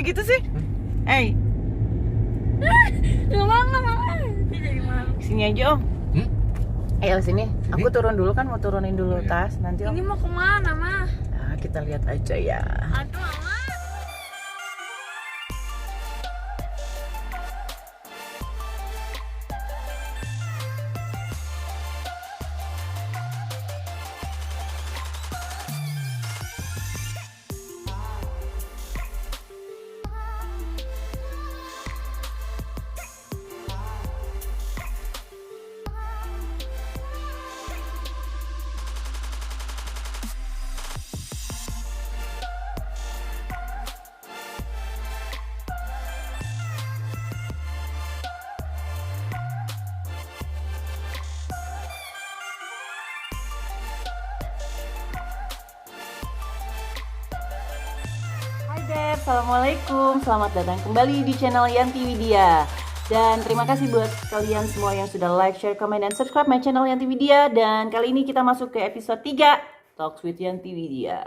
gitu sih? Nggak mau. Jadi malu. Sini aja Om. Ayo sini. Aku turun dulu kan, mau turunin dulu tas. Nanti Om. Ini mau kemana, Mah? Nah, kita lihat aja ya. Aduh, Mama. Hai Deb, Assalamualaikum. Selamat datang kembali di channel Yanti Widya. Dan terima kasih buat kalian semua yang sudah like, share, comment, dan subscribe my channel Yanti Widya. Dan kali ini kita masuk ke episode 3 Talks with Yanti Widya.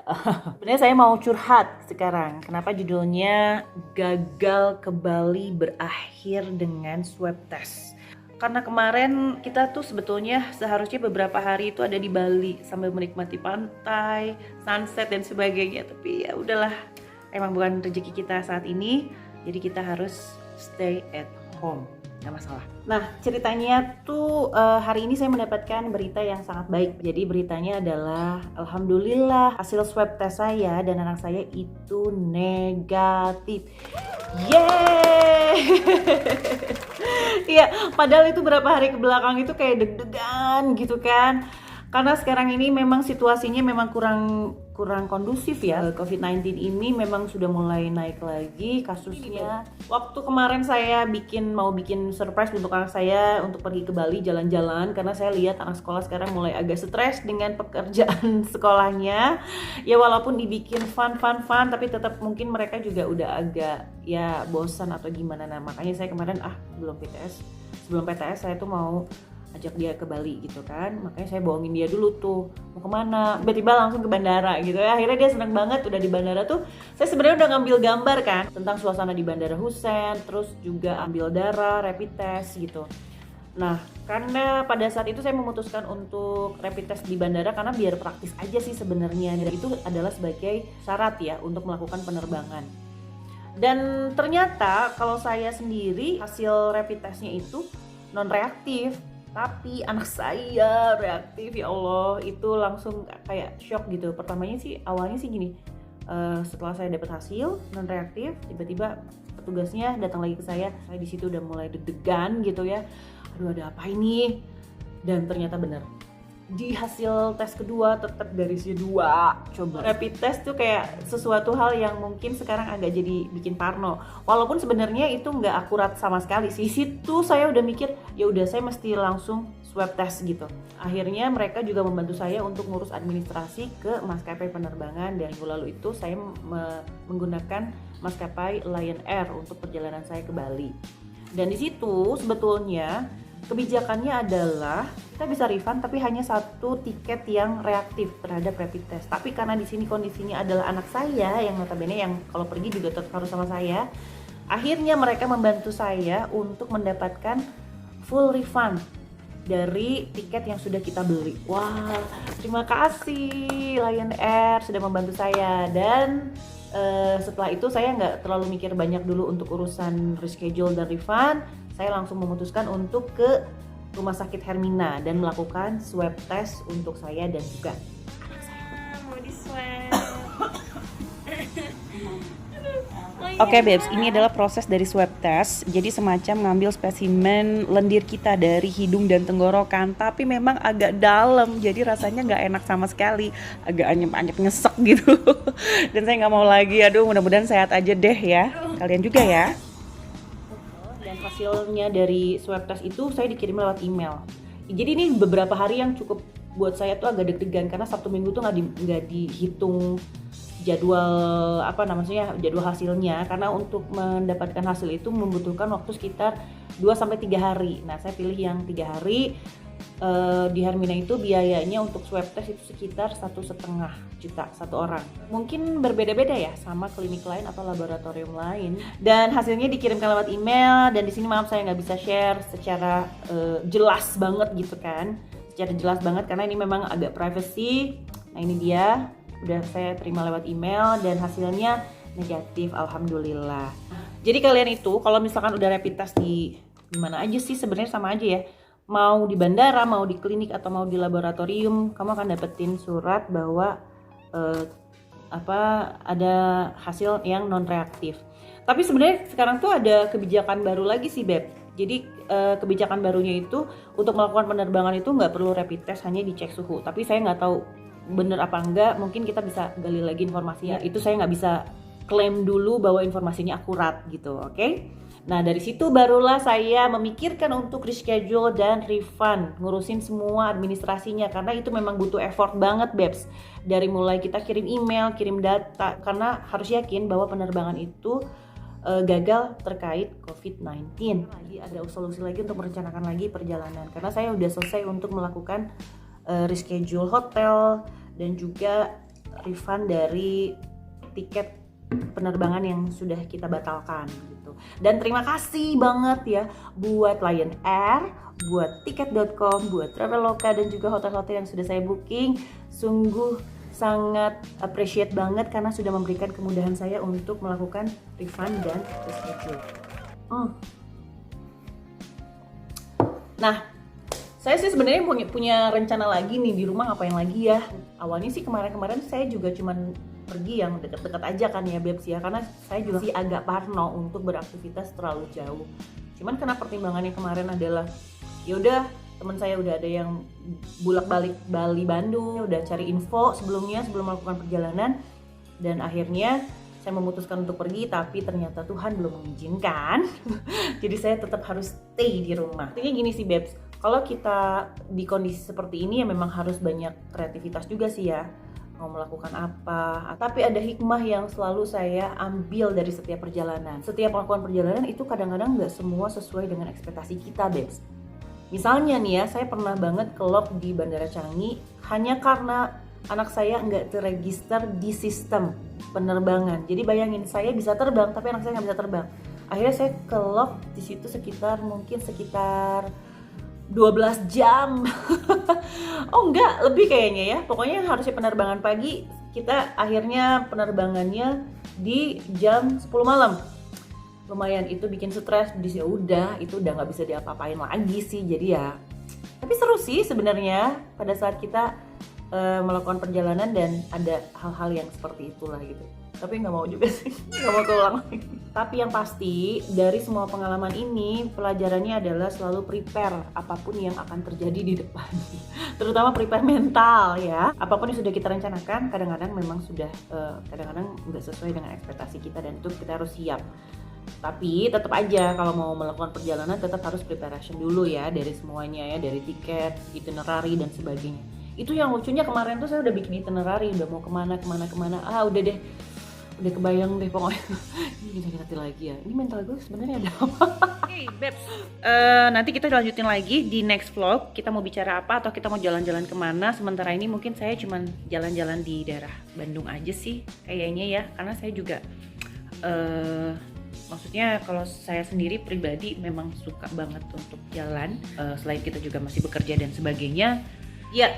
Sebenarnya saya mau curhat sekarang. Kenapa judulnya Gagal ke Bali berakhir dengan swab test? Karena kemarin kita tuh sebetulnya seharusnya beberapa hari itu ada di Bali sambil menikmati pantai, sunset dan sebagainya. Tapi ya udahlah, emang bukan rezeki kita saat ini, jadi kita harus stay at home, nggak masalah. Nah, ceritanya tuh hari ini saya mendapatkan berita yang sangat baik. Jadi beritanya adalah alhamdulillah hasil swab test saya dan anak saya itu negatif. Yeay! Iya, padahal itu berapa hari ke belakang itu kayak deg-degan gitu kan. Karena sekarang ini memang situasinya memang kurang kondusif ya. COVID-19 ini memang sudah mulai naik lagi kasusnya. Waktu kemarin saya mau bikin surprise untuk anak saya untuk pergi ke Bali jalan-jalan, karena saya lihat anak sekolah sekarang mulai agak stres dengan pekerjaan sekolahnya. Ya walaupun dibikin fun tapi tetap mungkin mereka juga udah agak ya bosan atau gimana. Nah, makanya saya kemarin sebelum PTS saya tuh mau ajak dia ke Bali gitu kan, makanya saya bohongin dia dulu tuh mau kemana, tiba-tiba langsung ke bandara gitu ya. Akhirnya dia seneng banget. Udah di bandara tuh saya sebenarnya udah ngambil gambar kan tentang suasana di Bandara Hussein, terus juga ambil darah, rapid test gitu. Nah, karena pada saat itu saya memutuskan untuk rapid test di bandara karena biar praktis aja sih sebenarnya, dan itu adalah sebagai syarat ya untuk melakukan penerbangan. Dan ternyata kalau saya sendiri hasil rapid testnya itu non reaktif, tapi anak saya reaktif. Ya Allah, itu langsung kayak shock gitu. Awalnya sih gini, setelah saya dapat hasil non reaktif, tiba-tiba petugasnya datang lagi ke saya di situ udah mulai deg-degan gitu ya. Aduh, ada apa ini? Dan ternyata benar, di hasil tes kedua tetap garisnya 2. Coba, rapid test tuh kayak sesuatu hal yang mungkin sekarang agak jadi bikin parno. Walaupun sebenarnya itu nggak akurat sama sekali. Di situ saya udah mikir, ya udah saya mesti langsung swab test gitu. Akhirnya mereka juga membantu saya untuk ngurus administrasi ke maskapai penerbangan, dan minggu lalu itu saya menggunakan maskapai Lion Air untuk perjalanan saya ke Bali. Dan di situ sebetulnya kebijakannya adalah kita bisa refund tapi hanya 1 tiket yang reaktif terhadap rapid test. Tapi karena di sini kondisinya adalah anak saya yang notabene yang kalau pergi juga tetap harus sama saya, akhirnya mereka membantu saya untuk mendapatkan full refund dari tiket yang sudah kita beli. Wah, terima kasih Lion Air sudah membantu saya. Dan setelah itu saya nggak terlalu mikir banyak dulu untuk urusan reschedule dan refund. Saya langsung memutuskan untuk ke Rumah Sakit Hermina dan melakukan swab test untuk saya dan juga anak saya. Mau di swab. Oke, babes, ini adalah proses dari swab test. Jadi semacam ngambil spesimen lendir kita dari hidung dan tenggorokan, tapi memang agak dalam, jadi rasanya nggak enak sama sekali, agak anyep-anyep nyesek gitu. Dan saya nggak mau lagi. Aduh, mudah-mudahan sehat aja deh ya. Kalian juga ya. Dan hasilnya dari swab test itu saya dikirim lewat email. Jadi ini beberapa hari yang cukup buat saya tuh agak deg-degan karena Sabtu Minggu tuh nggak dihitung jadwal jadwal hasilnya, karena untuk mendapatkan hasil itu membutuhkan waktu sekitar 2-3 hari. Nah, saya pilih yang 3 hari di Hermina itu biayanya untuk swab test itu sekitar 1,5 juta satu orang. Mungkin berbeda-beda ya sama klinik lain atau laboratorium lain. Dan hasilnya dikirimkan lewat email, dan di sini maaf saya nggak bisa share secara jelas banget gitu kan. Secara jelas banget karena ini memang agak privacy. Nah ini dia, udah saya terima lewat email dan hasilnya negatif, alhamdulillah. Jadi kalian itu kalau misalkan udah rapid test di mana aja sih sebenarnya sama aja ya. Mau di bandara, mau di klinik atau mau di laboratorium, kamu akan dapetin surat bahwa ada hasil yang non reaktif. Tapi sebenarnya sekarang tuh ada kebijakan baru lagi sih Beb. Jadi kebijakan barunya itu untuk melakukan penerbangan itu nggak perlu rapid test, hanya dicek suhu. Tapi saya nggak tahu bener apa enggak, mungkin kita bisa gali lagi informasinya. Itu saya nggak bisa klaim dulu bahwa informasinya akurat gitu, oke? Nah dari situ barulah saya memikirkan untuk reschedule dan refund, ngurusin semua administrasinya karena itu memang butuh effort banget Babes. Dari mulai kita kirim email, kirim data, karena harus yakin bahwa penerbangan itu gagal terkait COVID-19. Lagi ada solusi lagi untuk merencanakan lagi perjalanan karena saya udah selesai untuk melakukan reschedule hotel dan juga refund dari tiket penerbangan yang sudah kita batalkan gitu. Dan terima kasih banget ya buat Lion Air, buat tiket.com, buat Traveloka dan juga hotel-hotel yang sudah saya booking. Sungguh sangat appreciate banget karena sudah memberikan kemudahan saya untuk melakukan refund dan reschedule. Nah, saya sih sebenarnya punya rencana lagi nih di rumah ngapain lagi ya. Awalnya sih kemarin-kemarin saya juga cuman pergi yang deket-deket aja kan ya Babes ya, karena saya juga sih agak parno untuk beraktivitas terlalu jauh. Cuman karena pertimbangannya kemarin adalah ya udah teman saya udah ada yang bolak-balik Bali Bandung, udah cari info sebelum melakukan perjalanan, dan akhirnya saya memutuskan untuk pergi tapi ternyata Tuhan belum mengizinkan. Jadi saya tetap harus stay di rumah. Intinya gini sih Babes, kalau kita di kondisi seperti ini ya memang harus banyak kreativitas juga sih ya, mau melakukan apa. Tapi ada hikmah yang selalu saya ambil dari setiap perjalanan. Setiap melakukan perjalanan itu kadang-kadang nggak semua sesuai dengan ekspektasi kita, Babes. Misalnya nih ya, saya pernah banget kelok di Bandara Changi hanya karena anak saya nggak terregister di sistem penerbangan. Jadi bayangin, saya bisa terbang tapi anak saya nggak bisa terbang. Akhirnya saya kelok di situ sekitar 12 jam. Oh enggak, lebih kayaknya ya. Pokoknya harusnya penerbangan pagi, kita akhirnya penerbangannya di jam 10 malam. Lumayan itu bikin stres. Ya udah, itu udah nggak bisa diapa-apain lagi sih. Jadi ya, tapi seru sih sebenarnya pada saat kita melakukan perjalanan dan ada hal-hal yang seperti itulah gitu. Tapi nggak mau juga sih, nggak mau keulang lagi. Tapi yang pasti dari semua pengalaman ini pelajarannya adalah selalu prepare apapun yang akan terjadi di depan. Terutama prepare mental ya. Apapun yang sudah kita rencanakan kadang-kadang memang sudah kadang-kadang nggak sesuai dengan ekspektasi kita, dan itu kita harus siap. Tapi tetap aja kalau mau melakukan perjalanan tetap harus preparation dulu ya, dari semuanya ya, dari tiket, itinerary dan sebagainya. Itu yang lucunya kemarin tuh saya udah bikin itinerary, udah mau kemana. Udah deh, udah kebayang deh pokoknya. Ini sakit lagi ya. Ini mental gue sebenarnya ada apa? Hey Babes, nanti kita lanjutin lagi di next vlog. Kita mau bicara apa atau kita mau jalan-jalan kemana. Sementara ini mungkin saya cuman jalan-jalan di daerah Bandung aja sih kayaknya ya. Karena saya juga maksudnya kalau saya sendiri pribadi memang suka banget untuk jalan. Selain kita juga masih bekerja dan sebagainya. Ya,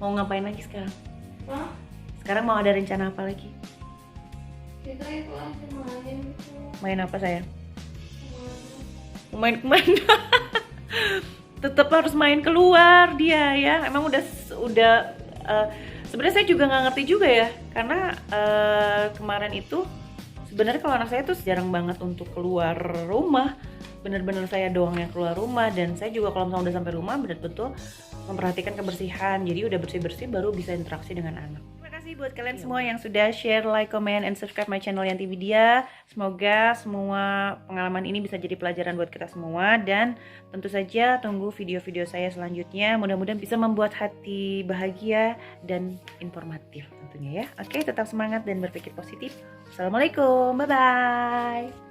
mau ngapain lagi sekarang? Hah? Sekarang mau ada rencana apa lagi? Kita itu aja main gitu. Main apa sayang? Main kemana? Tetap harus main keluar dia ya. Emang udah sebenarnya saya juga nggak ngerti juga ya, karena kemarin itu sebenarnya kalau anak saya tuh jarang banget untuk keluar rumah. Bener-bener saya doang yang keluar rumah, dan saya juga kalau misalnya udah sampai rumah betul-betul memperhatikan kebersihan. Jadi udah bersih-bersih baru bisa interaksi dengan anak. Terima kasih buat kalian semua yang sudah share, like, comment, and subscribe my channel Yanti Widya. Semoga semua pengalaman ini bisa jadi pelajaran buat kita semua, dan tentu saja tunggu video-video saya selanjutnya. Mudah-mudahan bisa membuat hati bahagia dan informatif tentunya ya. Oke, tetap semangat dan berpikir positif. Assalamualaikum, bye-bye.